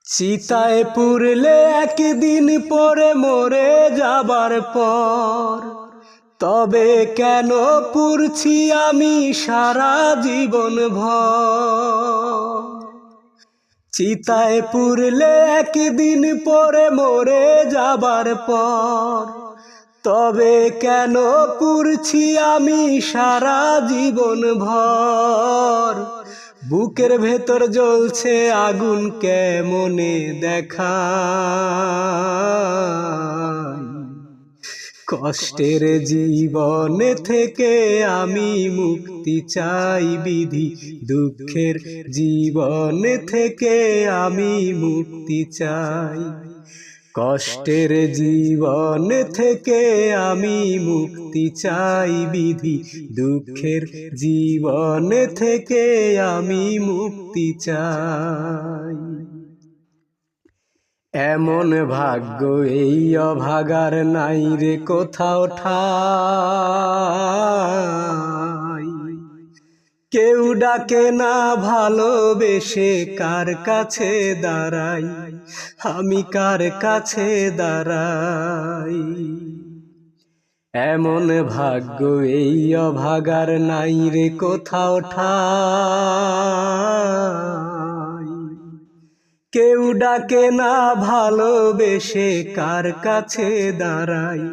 চিতায় পুরলে একদিন পরে মরে যাবার পর তবে কেন পুরছি আমি সারা জীবন ভর। চিতায় পুরলে একদিন পরে মরে যাবার পর তবে কেন পুরছি আমি সারা জীবন ভর। বুকের ভেতর জ্বলছে আগুন কেমনে দেখা, কষ্টের জীবন থেকে আমি মুক্তি চাই বিধি, দুঃখের জীবন থেকে আমি মুক্তি চাই। কষ্টের জীবন থেকে আমি মুক্তি চাই বিধি, দুঃখের জীবন থেকে আমি মুক্তি চাই। এমন ভাগ্য এই অভাগার নাই রে কোথাও ঠাই, কেউ ডাকে না ভালোবেসে কার কাছে দাঁড়াই, আমি কার কাছে দাঁড়াই। এমন ভাগ্য এই অভাগার নাই রে কোথাও ঠাই, কেউ ডাকে না ভালোবেসে কার কাছে দাঁড়াই,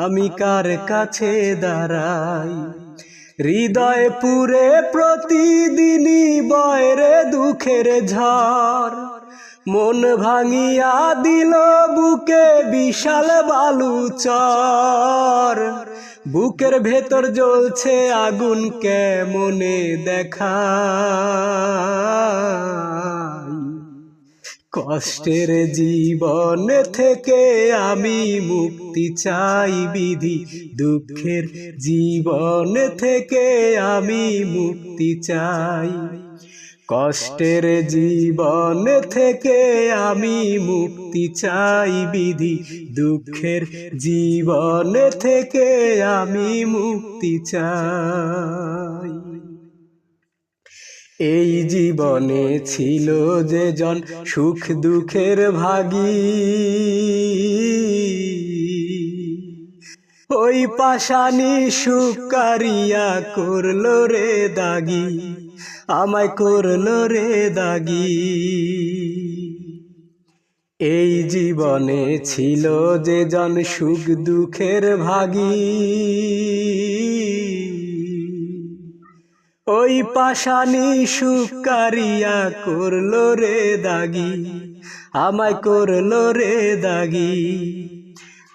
আমি কার কাছে দাঁড়াই। হৃদয় পুরে প্রতিদিনই বয়রে দুঃখের ঝড়, মন ভাঙিয়া দিল বুকে বিশাল বালু চর। বুকের ভেতর জ্বলছে আগুন কেমনে দেখা, কষ্টের জীবন থেকে আমি মুক্তি চাই বিধি, দুঃখের জীবন থেকে আমি মুক্তি চাই। কষ্টের জীবন থেকে আমি মুক্তি চাই বিধি, দুঃখের জীবন থেকে আমি মুক্তি চাই। এই জীবনে ছিল যে জন সুখ দুঃখের ভাগী, ওই পাশানি সুখ কারিয়া করলো রে দাগি, আমায় করলো রে দাগি। এই জীবনে ছিল যে জন সুখ দুঃখের ভাগী, ওই পাশানি সুখ কারিয়া করলো রে দাগি, আমায় করলো রে দাগি।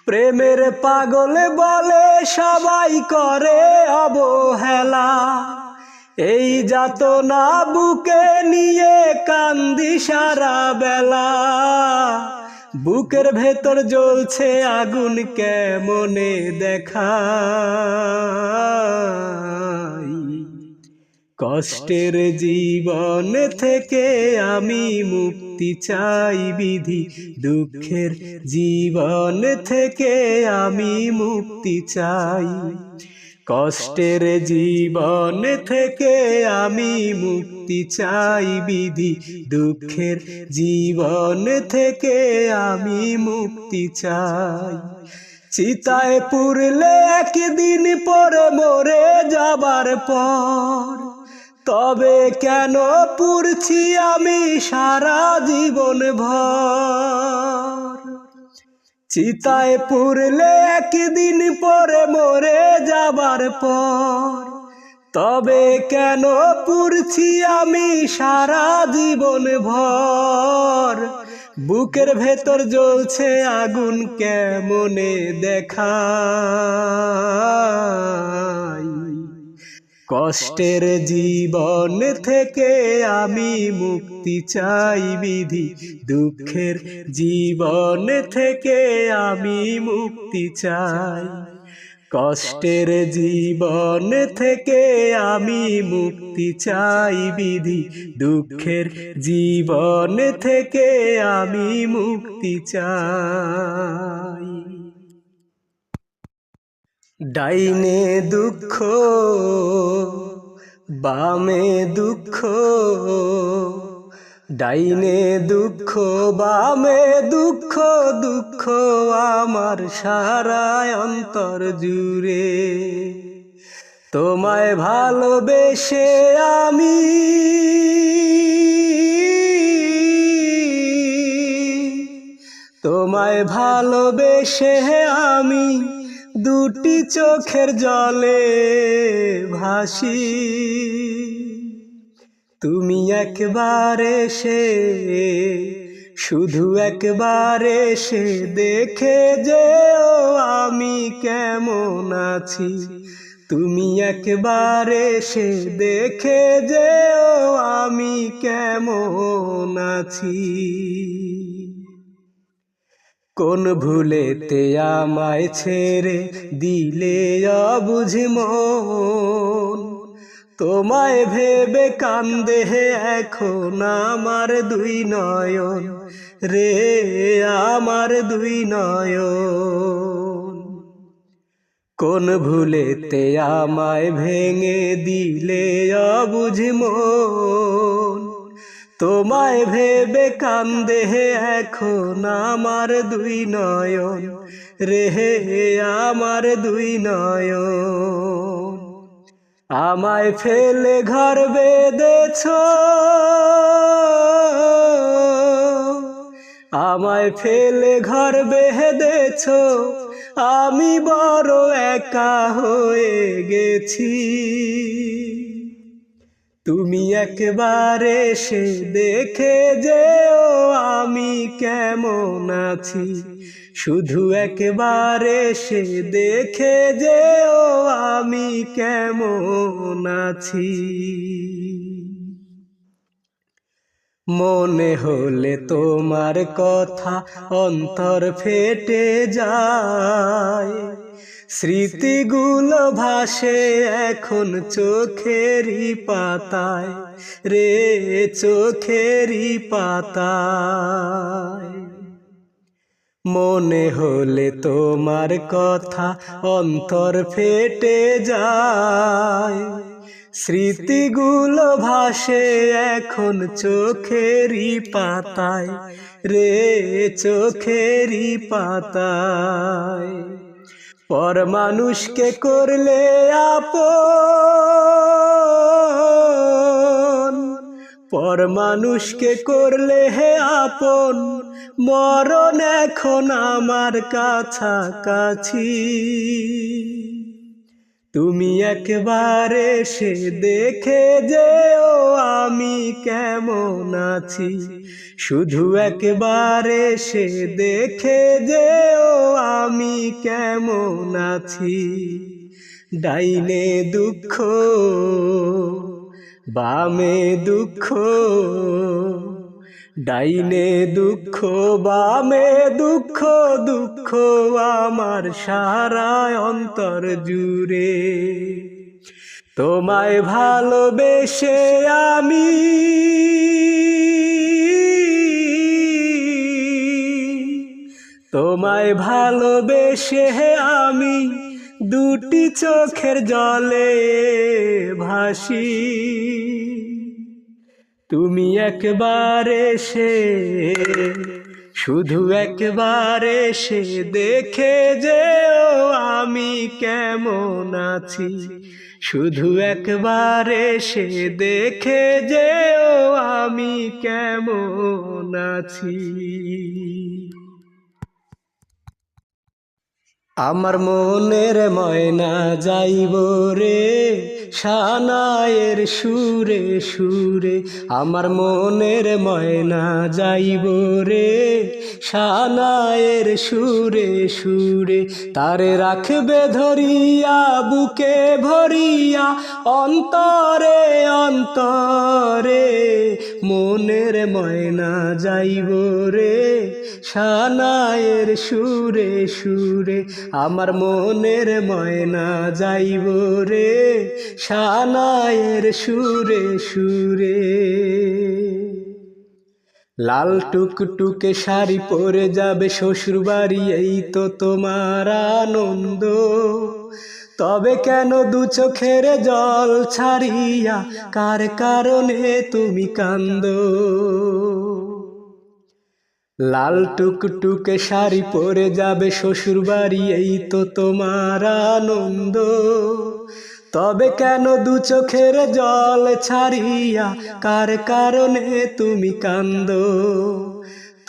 প্রেমের পাগল বলে সবাই করে অবহেলা, এই যাতনা বুকে নিয়ে কান্দি সারা বেলা। বুকের ভেতর জ্বলছে আগুন কেমনে দেখা, কষ্টের জীবন থেকে আমি মুক্তি চাই বিধি, দুঃখের জীবন থেকে আমি মুক্তি চাই। কষ্টের জীবন থেকে আমি মুক্তি চাই বিধি, দুঃখের জীবন থেকে আমি মুক্তি চাই। চিতায় পুরলে একদিন পরে মরে যাবার পর তবে কেন পুরছি আমি সারা জীবন ভর। চিতায় পুরলে একদিন পরে মরে যাবার পর তবে কেন পুরছি আমি সারা জীবন ভর। বুকের ভেতর জ্বলছে আগুন কেমনে দেখা, কষ্টের জীবন থেকে আমি মুক্তি চাই বিধি, দুঃখের জীবন থেকে আমি মুক্তি চাই। কষ্টের জীবন থেকে আমি মুক্তি চাই বিধি, দুঃখের জীবন থেকে আমি মুক্তি চাই। ডাইনে দুঃখ বামে দুঃখ, ডাইনে দুঃখ বামে দুঃখ, দুঃখ আমার সারা অন্তর জুড়ে। তোমায় ভালোবেসে আমি তোমায় ভালোবেসে আমি দুটি চোখের জলে ভাসি। তুমি একবার এসে, শুধু একবার এসে দেখে যেও আমি কেমন আছি। তুমি একবার এসে দেখে যেও আমি কেমন আছি। কোন ভুলেতে আমায় ছেড়ে দিলে অবুঝ মন, তোমায় ভেবে কান্দে এখন আমার দুই নয়ন রে, আমার দুই নয়ন। কোন ভুলেতে আমায় ভেঙে দিলে অবুঝ মন, তোমায় ভেবে কান্দে এখন আমার দুই নয়ন রে, আমার দুই নয়ন। আমায় ফেলে ঘর বেঁধেছ, আমায় ফেলে ঘর বেঁধেছ, আমি বড় একা হয়ে গেছি। তুমি একবার এসে দেখে যেও আমি কেমন আছি। শুধু একবার এসে দেখে যেও আমি কেমন আছি। মনে হলে তোমার কথা অন্তর ফেটে যায়, স্মৃতিগুলো ভাসে এখন চোখেরই পাতায় রে, চোখেরই পাতায়। মনে হলে তোমার কথা অন্তর ফেটে যায়, স্মৃতিগুলো ভাসে এখন চোখেরই পাতায় রে, চোখেরই পাতায়। পর মানুষকে করলে আপন, পর মানুষকে করলে হে আপন, মরণ এখন আমার কাছাকাছি। তুমি একবার এসে দেখে যেও আমি কেমন আছি। শুধু একবার এসে দেখে যেও আমি কেমন আছি। ডাইনে দুঃখ বামে দুঃখ, ডাইনে দুঃখ বামে দুঃখ, দুঃখ আমার সারা অন্তর জুড়ে। তোমায় ভালোবেসে আমি তোমায় ভালোবেসে আমি দুটি চোখের জলে ভাসি। তুমি একবার এসে, শুধু একবার এসে দেখে যেও আমি কেমন আছি। শুধু একবার এসে দেখে যেও আমি কেমন আছি। আমার মনের ময়না যাইব রে সানায়ের সুরে সুরে, আমার মনের ময়না যাইব রে সানায়ের সুরে সুরে। তারে রাখবে ধরিয়া বুকে ভরিয়া অন্তরে অন্তরে, মনের ময়না যাইব রে সানায়ের সুরে সুরে। আমার মনের ময়না যাইব রে সানায়ের সুরে সুরে। লাল টুকটুকে শাড়ি পরে যাবে শ্বশুর বাড়ি, এই তো তোমার আনন্দ। তবে কেন দু চোখের জল ছাড়িয়া কার কারণে তুমি কান্দো? লাল টুকটুকে শাড়ি পরে যাবে শ্বশুর বাড়ি, এই তো তোমার আনন্দ। তবে কেন দু চোখের জল ছাড়িয়া কার কারণে তুমি কান্দো?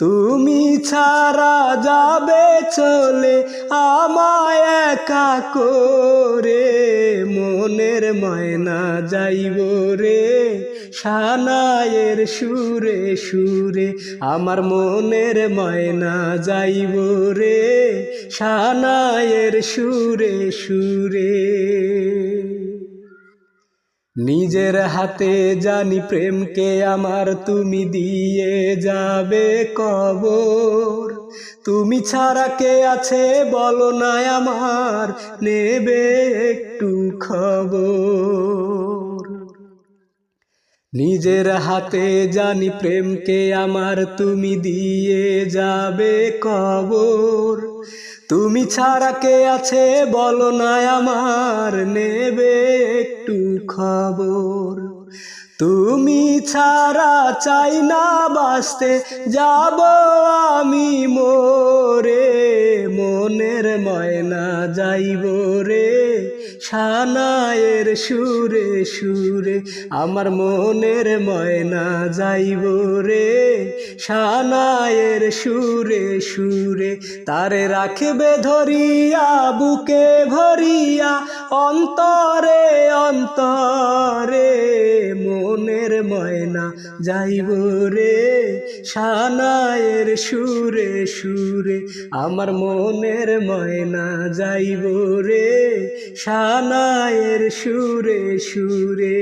তুমি ছাড়া যাবে চলে আমায় একা করে, মনের ময়না যাইব রে সানায়ের সুরে সুরে। আমার মনের ময়না যাইব রে সানায়ের সুরে সুরে। নিজের হাতে জানি প্রেমকে আমার তুমি দিয়ে যাবে কবর। তুমি ছাড়া কে আছে বলো না আমার, নেবে একটু খবর। নিজের হাতে জানি প্রেমকে আমার তুমি দিয়ে যাবে কবর। তুমি ছাড়া কে আছে বলো না আমার, নেবে একটু খবর। তুমি ছাড়া চাই না বাঁচতে, যাব আমি মরে, মনের ময়না যাইব রে সানায়ের সুরে সুরে। আমার মনের ময়না যাইব রে সানায়ের সুরে সুরে। তারে রাখবে ধরিয়া বুকে ভরিয়া অন্তরে অন্তরে, মনের ময়না যাইব রে সানায়ের সুরে সুরে। আমার মনের ময়না যাইব রে সানায়ের সুরে সুরে।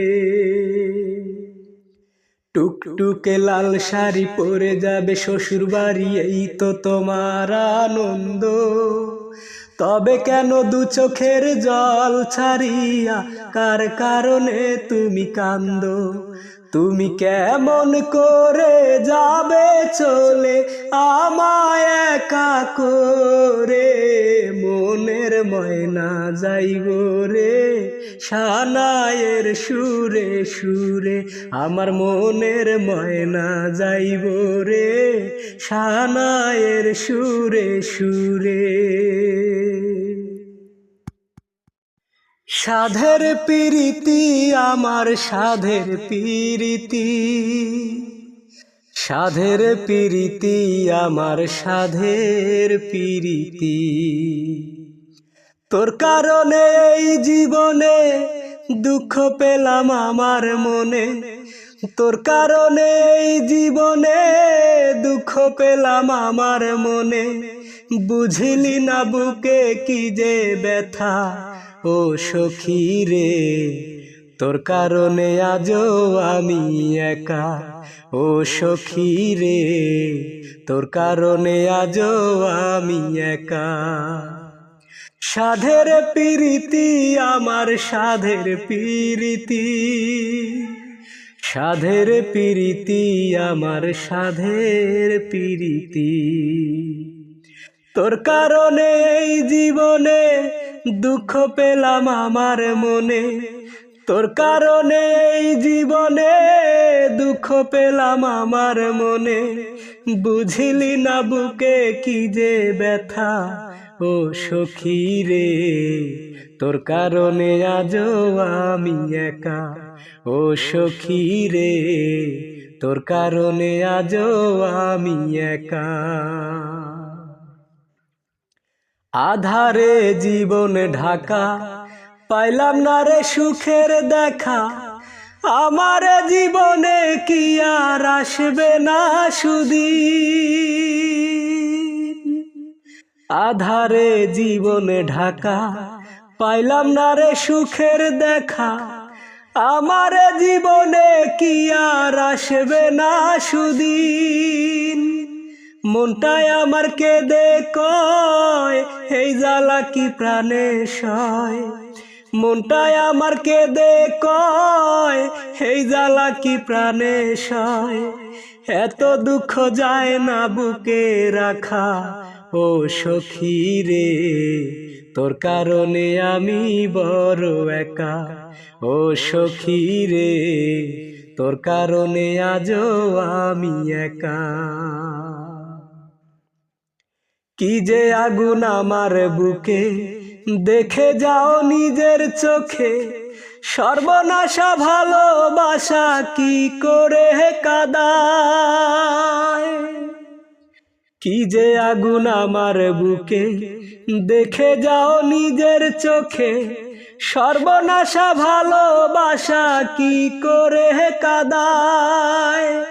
টুকটুকে লাল শাড়ি পরে যাবে শ্বশুর বাড়ি, এই তো তোমার আনন্দ। তবে কেন দু চোখের জল ছাড়িয়া কার কারণে তুমি কান্দো? তুমি কেমন করে যাবে চলে আমায় একা করে, মনের ময়না যাইব রে সানায়ের সুরে সুরে। আমার মনের ময়না যাইব রে সানায়ের সুরে সুরে। সাধের পিরিতি আমার সাধের পিরিতি, সাধের পিরিতি আমার সাধের পিরিতি। তোর কারণে এই জীবনে দুঃখ পেলাম আমার মনে, তোর কারণে এই জীবনে দুঃখ পেলাম আমার মনে। বুঝলি না বুকে কি যে ব্যথা ও সখী রে, তোর কারণে আজও আমি একা ও সখী রে, তোর কারণে আজও আমি একা। সাধের পিরিতি আমার সাধের পিরিতি, সাধের পিরিতি আমার সাধের পিরিতি। তোর কারণে এই জীবনে দুঃখ পেলাম আমার মনে, তোর কারণে এই জীবনে দুঃখ পেলাম আমার মনে। বুঝলি না বুকে কি যে ব্যথা ও সখী রে, তোর কারণে আজও আমি একা ও সখী রে, তোর কারণে আজও আমি একা। আধারে জীবন ঢাকা পাইলাম না রে সুখের দেখা, আমার জীবনে কি আর আসবে না সুদিন। আধারে জীবন ঢাকা পাইলাম না রে সুখের দেখা, আমার জীবনে কি আর আসবে না সুদিন। মনটায় আমার কেঁদে কয় এই জ্বালা কি প্রাণে সয়, মনটায় আমার কেঁদে কয় এই জ্বালা কি প্রাণে সয়। এত দুঃখ যায় না বুকে রাখা ও সখী রে, তোর কারণে আমি বড় একা। ও সখী রে, তোর কারণে আজও আমি একা। কি যে আগুন আমার বুকে, দেখে যাও নিজের চোখে। সর্বনাশা ভালোবাসা কি করে কাঁদায়। কি যে আগুন আমার বুকে, দেখে যাও নিজের চোখে। সর্বনাশা ভালোবাসা কি করে কাঁদায়।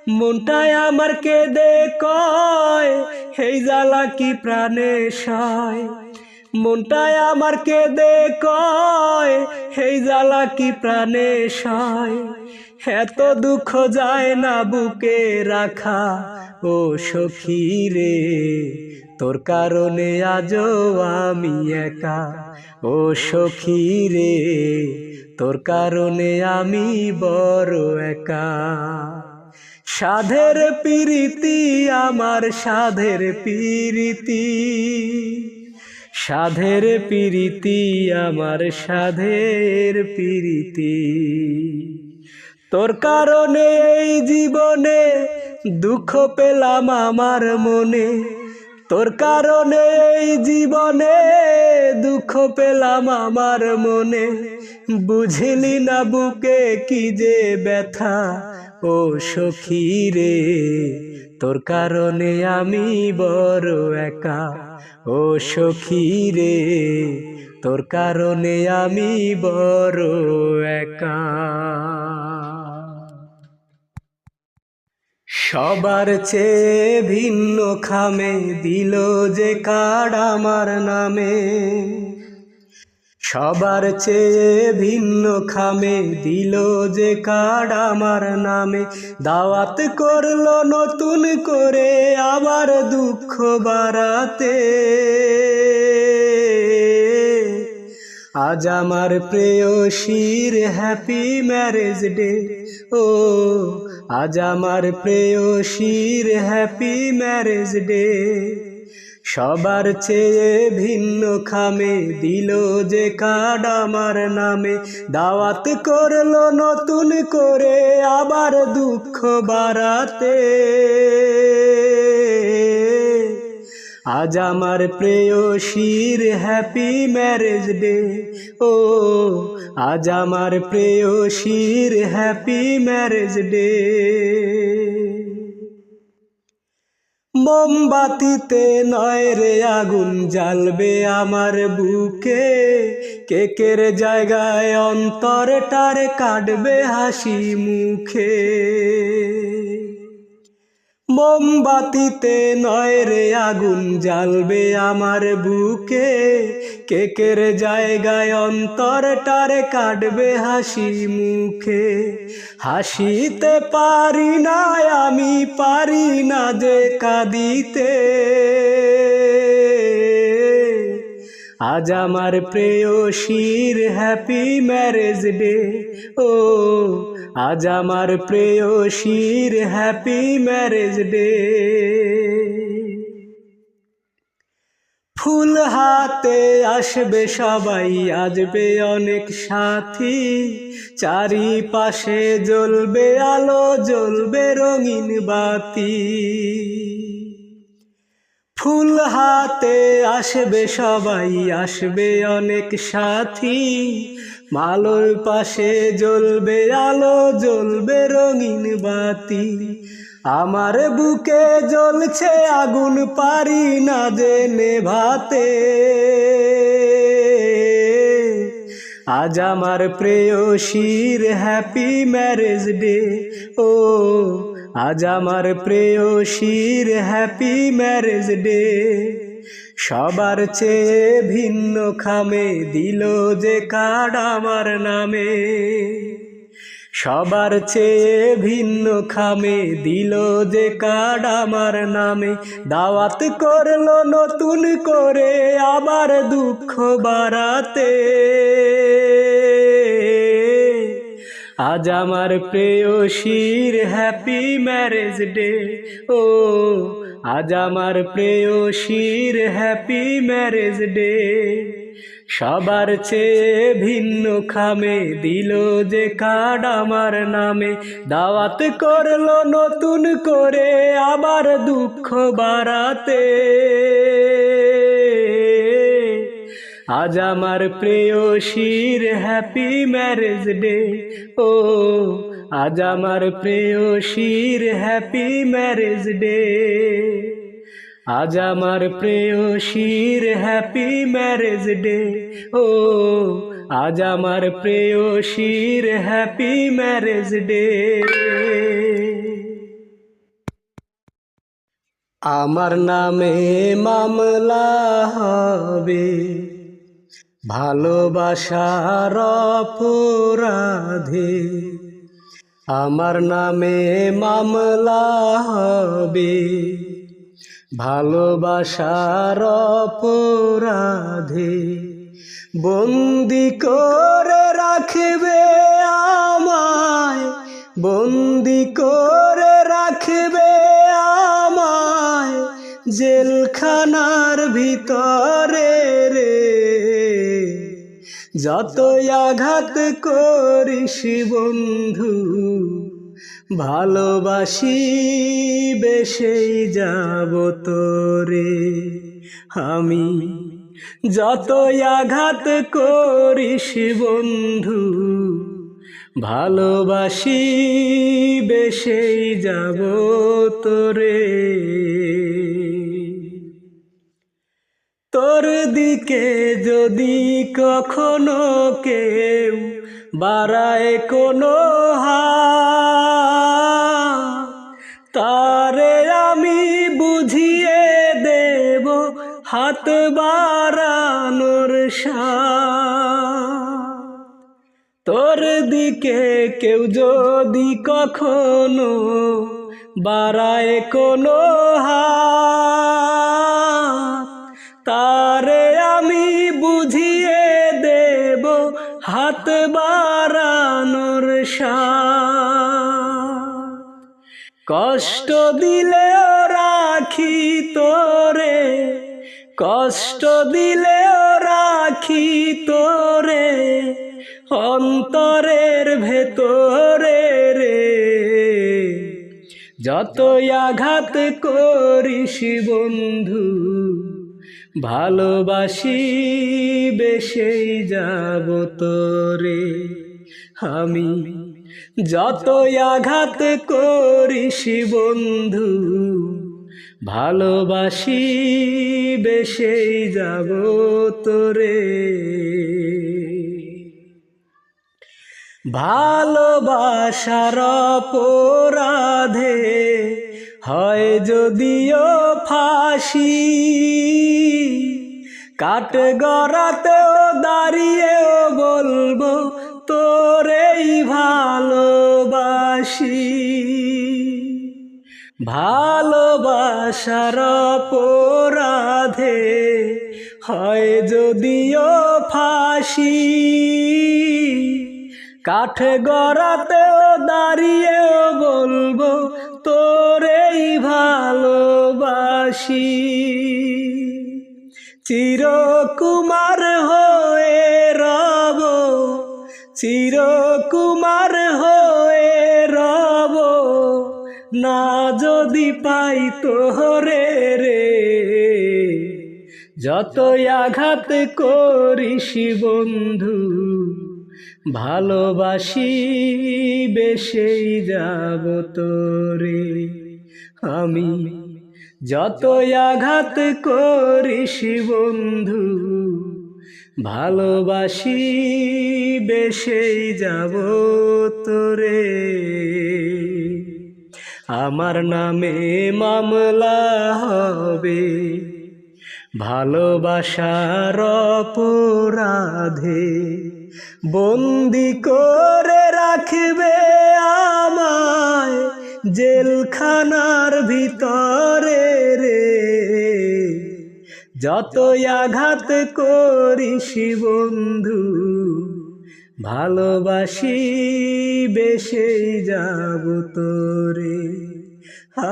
মনটায় আমার কেঁদে কয়, এই জ্বালা কি প্রাণে সয়। মনটায় আমার কেঁদে কয়, এই জ্বালা কি প্রাণে সয়। এত দুঃখ যায় না বুকে রাখা। ও সখী রে, তোর কারণে আজও আমি একা। ও সখী রে, তোর কারণে আমি বড় একা। সাধের পিরিতি আমার, সাধের পিরিতি। সাধের পিরিতি আমার, সাধের পিরিতি। তোর কারণে এই জীবনে দুঃখ পেলাম আমার মনে। তোর কারণে এই জীবনে দুঃখ পেলাম আমার মনে। বুঝলি না বুকে কি যে ব্যথা। ও সখী রে, তোর কারণে আমি বড় একা। ও সখী রে, তোর কারণে আমি বড় একা। সবার চেয়ে ভিন্ন খামে দিল যে কার্ড আমার নামে। সবার চেয়ে ভিন্ন খামে দিল যে কার্ড আমার নামে। দাওয়াত করলো নতুন করে আবার দুঃখ বাড়াতে। আজ আমার প্রেয়সীর হ্যাপি ম্যারেজ ডে। ও আজ আমার প্রেয়সীর হ্যাপি ম্যারেজ ডে। সবার চেয়ে ভিন্ন খামে দিল যে কার্ড আমার নামে। দাওয়াত করলো নতুন করে আবার দুঃখ বাড়াতে। আজ আমার প্রেয়সীর হ্যাপি ম্যারেজ ডে। ও আজ আমার প্রেয়সীর হ্যাপি ম্যারেজ ডে। মোমবাতিতে নয় রে আগুন জ্বালবে আমার বুকে। কেকের জায়গায় অন্তরটার কাটবে হাসি মুখে। মোমবাতিতে নয় রে আগুন জ্বালবে আমার বুকে। কেকের জায়গায় অন্তরটার কাটবে হাসি মুখে। হাসিতে পারি না আমি, পারি না যে কাঁদিতে। আজ আমার প্রেয়সীর হ্যাপি ম্যারেজ ডে। ও আজ আমার প্রেয়সীর হ্যাপি ম্যারেজ ডে। ফুল হাতে আসবে সবাই, আসবে অনেক সাথী। চারিপাশে জ্বলবে আলো, জ্বলবে রঙিন বাতি। ফুল হাতে আসবে সবাই, আসবে অনেক সাথী। মালোর পাশে জ্বলবে আলো, জ্বলবে রঙিন বাতি। আমার বুকে জ্বলছে আগুন, পারি না যে নেভাতে। আজ আমার প্রেয়সীর হ্যাপি ম্যারেজ ডে। ও আজ আমার প্রেয়সীর হ্যাপি ম্যারেজ ডে। সবার চেয়ে ভিন্ন খামে দিল যে কার্ড আমার নামে। সবার চেয়ে ভিন্ন খামে দিল যে কার্ড আমার নামে। দাওয়াত করলো নতুন করে আবার দুঃখ বাড়াতে। আজ আমার প্রেয়সীর হ্যাপি ম্যারেজ ডে। ও আজ আমার প্রেয়সীর হ্যাপি ম্যারেজ ডে। সবার চেয়ে ভিন্ন খামে দিল যে কার্ড আমার নামে, দাওয়াত করলো নতুন করে আবার দুঃখ বাড়াতে। আজ আমার প্রেয়সীর হ্যাপি ম্যারেজ ডে। ও আজ আমার প্রেয়সীর হ্যাপি ম্যারেজ ডে। আজ আমার প্রেয়সীর হ্যাপি ম্যারেজ ডে। ও আজ আমার প্রেয়সীর হ্যাপি ম্যারেজ ডে। আমার নামে মামলা হবে ভালোবাসার অপরাধে। আমার নামে মামলা হবে ভালোবাসার অপরাধে। বন্দি করে রাখবে আমায়, বন্দি করে রাখবে আমায় জেলখানার ভিতরে রে। যতই আঘাত করিস বন্ধু, ভালোবাসি বেশেই যাব তোরে আমি। যতই আঘাত করিস বন্ধু, ভালোবাসি বেশেই যাব তোরে। তোর দিকে যদি কখনো কেউ বাড়ায় কোনো হাত, তারে আমি বুঝিয়ে দেব হাত বাড়ানোর সাথ। তোর দিকে কেউ যদি কখনো বাড়ায় কোনো হাত, তারে আমি বুঝিয়ে দেব হাত বাড়ানোর সাথ। কষ্ট দিলেও রাখি তোরে, কষ্ট দিলেও রাখি তোরে অন্তরের ভেতরে রে। যতই আঘাত করিস বন্ধু, ভালোবাসি বেশেই যাব তোরে আমি। যতই আঘাত করিস বন্ধু, ভালোবাসি বেশেই যাব তোরে। ভালোবাসার অপরাধে হয় যদিও ফাঁসি, কাঠ গড়াতেও দাঁড়িয়েও বলবো তোরেই ভালোবাসি। ভালোবাসার অপরাধে হয় যদিও ফাঁসি, কাঠ গড়াতেও দাঁড়িয়েও বলবো তোরেই ভালোবাসি। চিরকুমার হয়ে রব, চিরকুমার হয়ে রব না যদি পাই তোরে রে। যতই আঘাত করিস বন্ধু, ভালোবাসি বেশেই যাব তোরে আমি। যতই আঘাত করিস বন্ধু, ভালোবাসি বেশেই যাব তোরে। আমার নামে মামলা হবে ভালোবাসার অপরাধে। বন্দি করে রাখবে আমায় জেলখানার ভিতরে রে। যতই আঘাত করিস বন্ধু, ভালোবাসি বেশেই যাব তোরে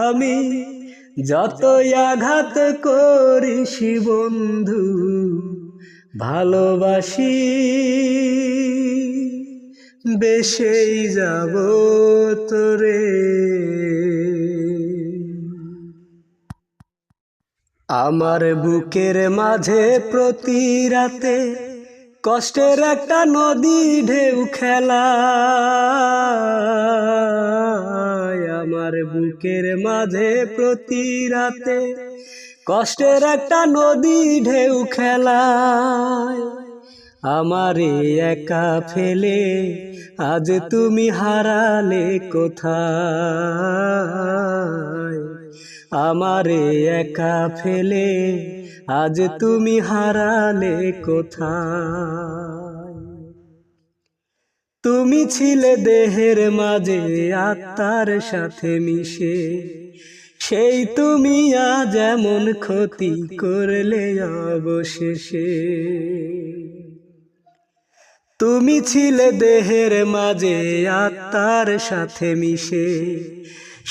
আমি। যতই আঘাত করিস বন্ধু ভালোবাসি বেশেই যাব তোরে। আমার বুকের মাঝে প্রতি রাতে কষ্টের একটা নদী ঢেউ খেলায়। আমার বুকের মাঝে প্রতি রাতে কষ্টের একটা নদী ঢেউ খেলায়। আমারে একা ফেলে আজ তুমি হারালে কোথায়। আমারে একা ফেলে আজ তুমি হারালে কোথায়। তুমি ছিলে দেহের মাঝে আত্মার সাথে মিশে, সেই তুমি আজ এমন ক্ষতি করলে অবশেষে। তুমি ছিলে দেহের মাঝে আত্মার সাথে মিশে,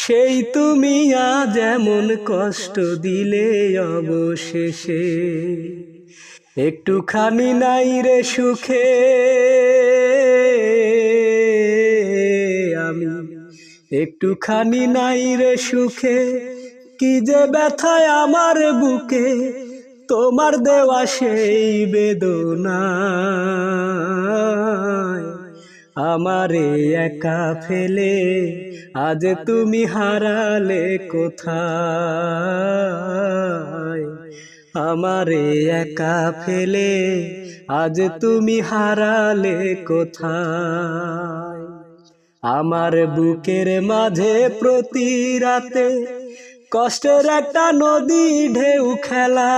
সেই তুমি আজ এমন কষ্ট দিলে অবশেষে। একটুখানি নাই রে সুখে আমি, একটুখানি নাই রে সুখে, কি যে ব্যথায় আমার বুকে তোমার দেওয়া সেই বেদনা। আমারে একা ফেলে আজ তুমি হারালে কোথায়। আমারে একা ফেলে আজ তুমি হারালে কোথায়। আমার বুকের মাঝে প্রতি রাতে কষ্টের একটা নদী ঢেউ খেলায়।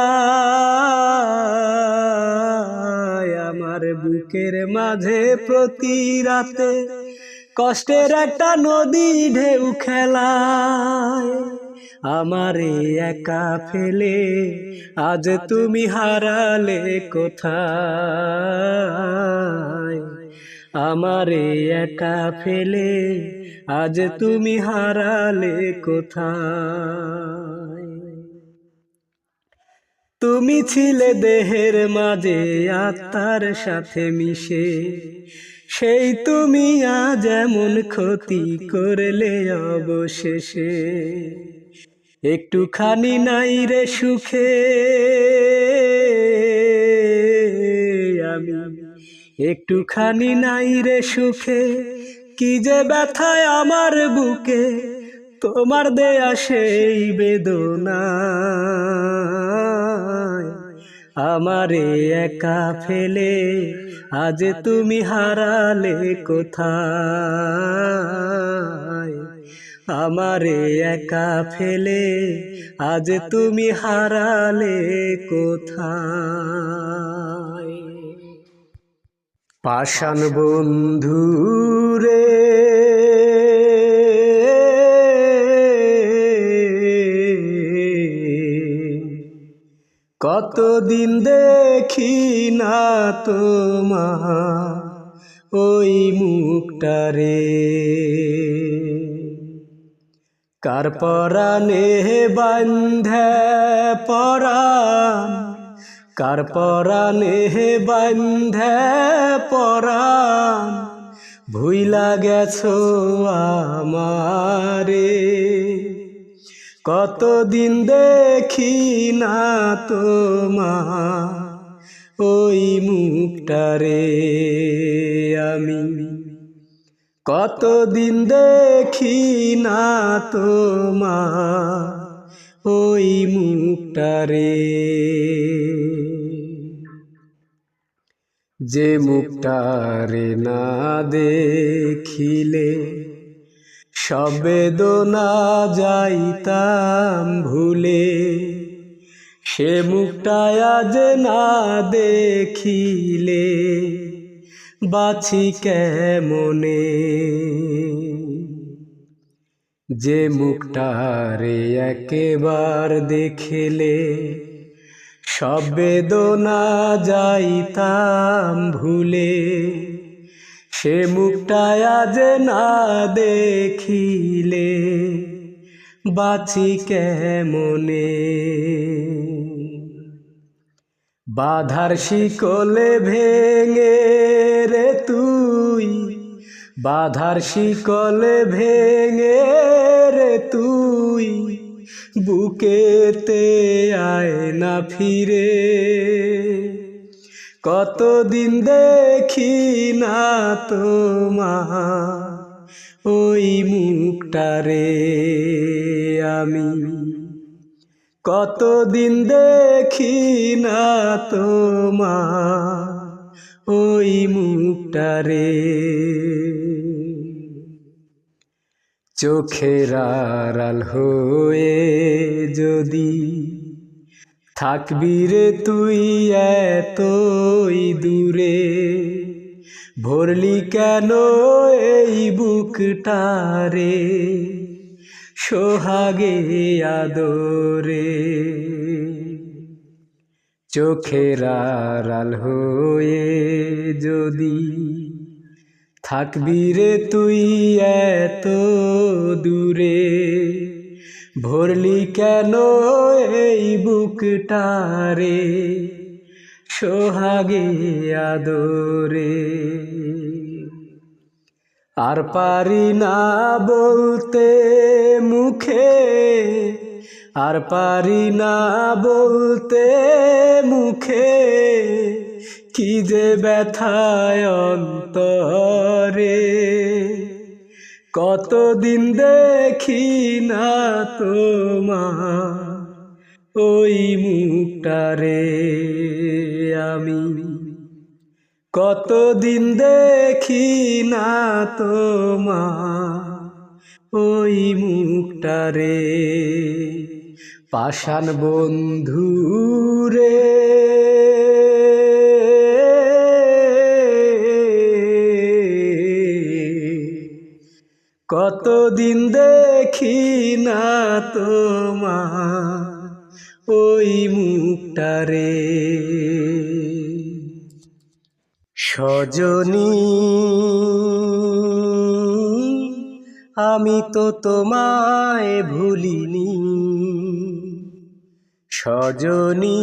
আমার বুকের মাঝে প্রতি রাতে কষ্টের একটা নদী ঢেউ খেলায়। আমারে একা ফেলে আজ তুমি হারালে কোথায়। আমারে একা ফেলে আজ তুমি হারালে কোথায়। তুমি ছিলে দেহের মাঝে আত্মার সাথে মিশে, সেই তুমি আজ এমন ক্ষতি করলে অবশেষে। একটুখানি নাই রে সুখে আমি, একটুখানি নাই রে সুখে, কি যে ব্যথায় আমার বুকে তোমার দেয়া সেই বেদনা। আমারে একা ফেলে আজ তুমি হারালে কোথায়। আমারে একা ফেলে আজ তুমি হারালে কোথায়। পাষাণ বন্ধু রে কতদিন দেখি না তোমার ওই মুখটারে। কার পরাণে বান্ধে পরাণ, কার পরাণে বান্ধে পরাণ, ভুইলা গেছো আমারে। কতদিন দেখি না তোমার ওই মুখটারে আমি, কতদিন দেখি না তোমার ওই মুখটারে। যে মুখটারে না দেখিলে সব বেদনা যাইতাম ভুলে, সে মুখটা আজ না দেখিলে বাছি কেমনে। যে মুখটারে একবার দেখিলে সব বেদনা যাইতাম ভুলে, সে মুখটা আজ না দেখিলে বাঁচি কেমনে। বাধার শিকলে ভেঙে রে তুই, বাধার শিকলে ভেঙে রে তুই, বুকেতে আয় না ফিরে। কতদিন দেখি না তোমার ওই মুখটারে আমি, কতদিন দেখি না তোমার ওই মুখটারে। চোখের আড়াল হয়ে যদি থাকবি রে তুই এতই দূরে, ভরলি কেন এই বুকটারে সোহাগে আদরে। চোখের আড়াল হয়ে যদি থাকবি রে তুই এত দূরে, ভরলি কেন এই বুকটারে সোহাগে আদরে। আর পারি না বলতে মুখে, আর পারি না বলতে মুখে, কি যে ব্যথায় অন্তরে। কতদিন দেখি না তোমার ওই মুখটারে আমি, কতদিন দেখি না তোমার ওই মুখটারে। পাষাণ বন্ধুরে কতদিন দেখি না তোমার ওই মুখটারে। সজনী আমি তো তোমায় ভুলিনি, সজনী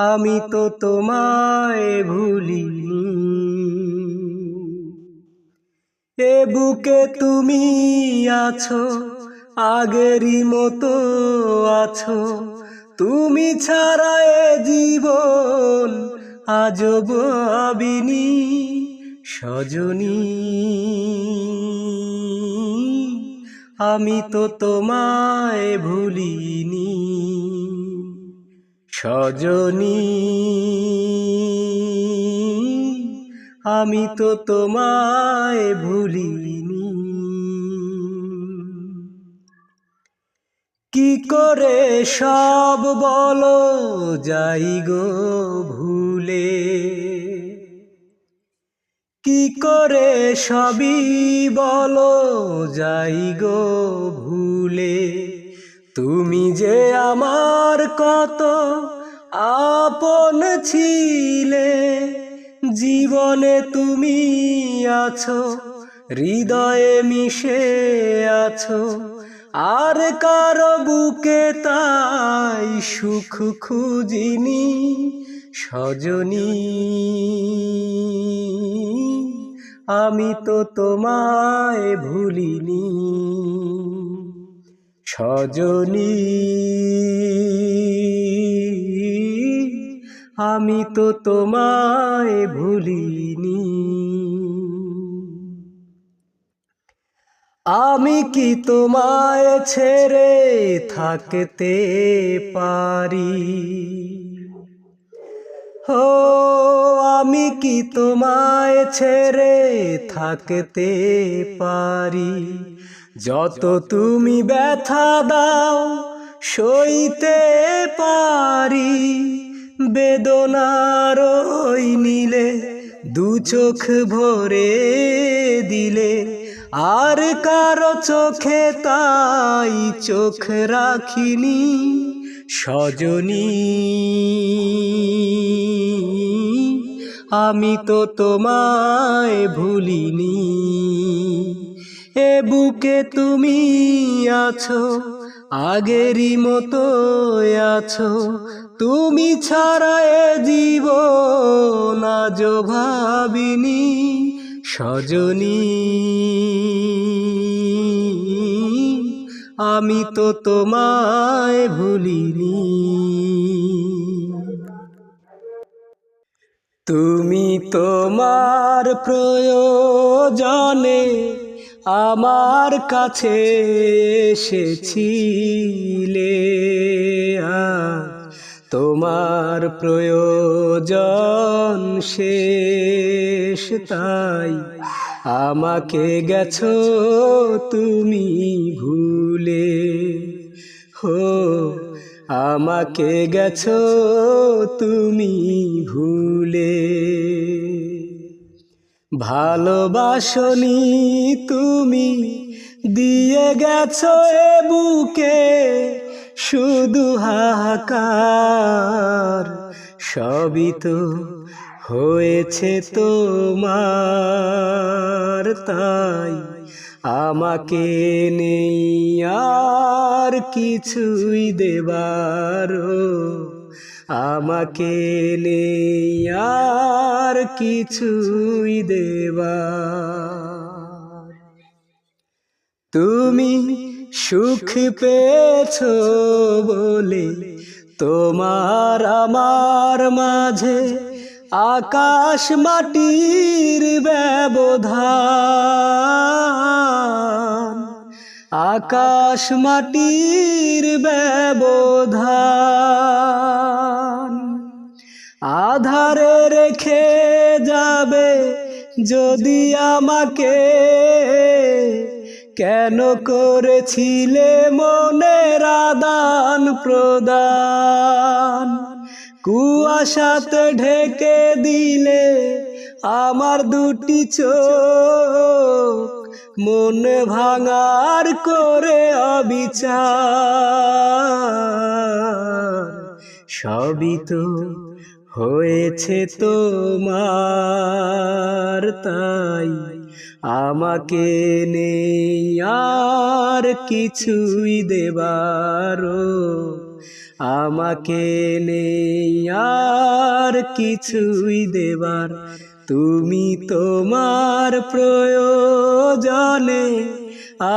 আমি তো তোমায় ভুলিনি। এ বুকে তুমি আছো, আগেরই মতো আছো, তুমি ছাড়া এ জীবন আজও ভাবিনি। সজনী আমি তো তোমায় ভুলিনি, সজনী আমি তো তোমায় ভুলিনি। কি করে সব বলো যাই গো ভুলে, কি করে সবই বলো যাই গো ভুলে। তুমি যে আমার কত আপন ছিলে, জীবনে তুমি আছো, হৃদয়ে মিশে আছো। আর কারো বুকে তাই সুখ খুঁজিনি, সজনী আমি তো তোমায় ভুলিনি। সজনী আমি তো তোমায় ভুলিনি। আমি কি তোমায় ছেড়ে থাকতে পারি, ও আমি কি তোমায় ছেড়ে থাকতে পারি। যত তুমি ব্যথা দাও সইতে পারি, বেদনার ওই নীলে দু চোখ ভরে দিলে। আর কারো চোখে তাই চোখ রাখিনি, সজনী আমি তো তোমায় ভুলিনি। এ বুকে তুমি আছো, আগেরই মতো আছো, তুমি ছাড়া এ জীবন আজও ভাবিনি সজনী। আমি তো তোমায় ভুলিনি। তুমি তোমার প্রয়োজনে আমার কাছে এসেছিলে, আজ তোমার প্রয়োজন শেষ, তাই আমাকে গেছো তুমি ভুলে। হো, আমাকে গেছো তুমি ভুলে। ভালোবাসনি তুমি, দিয়ে গেছো এ বুকে শুধু হাহাকার। সবই তো হয়েছে তোমার, তাই আমাকে নেই আর কিছুই দেবার। আমাকে নেই আর কিছুই দেবার। তুমি সুখ পেয়েছো বলে তোমার আমার মাঝে আকাশ মাটির ব্যবধান, আকাশ মাটির ব্যবধান। আধারে রেখে যাবে যদি আমাকে, কেন করেছিলে মনের আদান প্রদান। কুয়াশাতে ঢেকে দিলে আমার দুটি চোখ, মন ভাঙার করে অবিচার। সবই তো হয়েছে তোমার, তাই আমাকে নেই আর কিছুই দেবার। আমাকে নেই আর কিছুই দেবার। তুমি তোমার প্রয়োজনে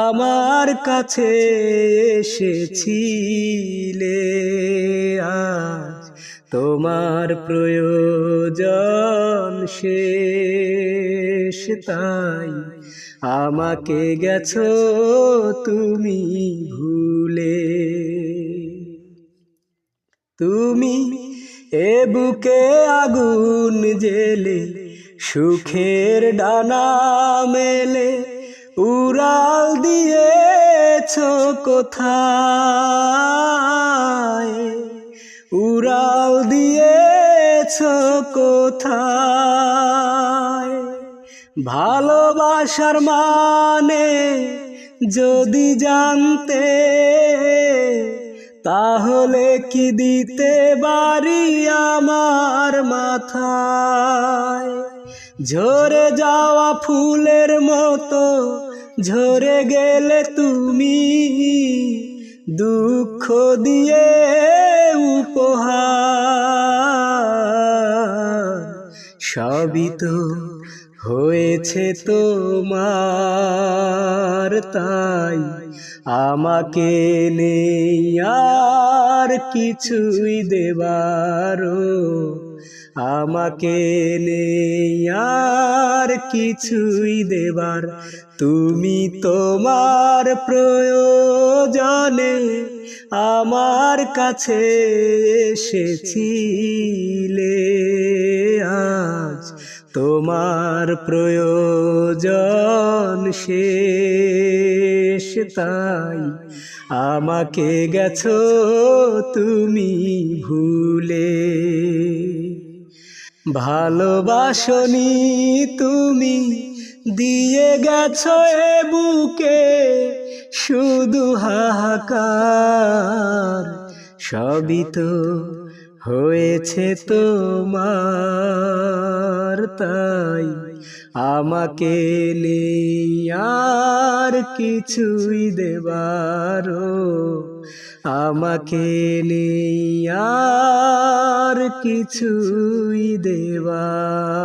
আমার কাছে এসেছিলে, আজ তোমার প্রয়োজন শেষ, তাই আমাকে গেছো তুমি ভুলে। তুমি এ বুকে আগুন জেলে সুখের ডানা মেলে উড়াল দিয়েছো কোথায়, উড়াল দিয়েছো কোথায়। ভালোবাসার মানে যদি জানতে, তাহলে কি দিতে পারি আমার মাথায়। ঝরে যাওয়া ফুলের মতো ঝরে গেলে তুমি, দুঃখ দিয়ে উপহার। সবই তো হয়েছে তোমার, তাই আমাকে নেই আর কিছুই দেবার। আমাকে নেই আর কিছুই দেবার। তুমি তোমার প্রয়োজনে আমার কাছে এসেছিলে, আজ তোমার প্রয়োজন শেষ, তাই আমাকে গেছো তুমি ভুলে। ভালোবাসনি তুমি, দিয়ে গেছো এ বুকে শুধু হাহাকার। সবই তো হয়েছে তোমার, তাই আমাকে নেই আর আর কিছুই দেবারও, আমাকে নেই আর কিছুই দেবার।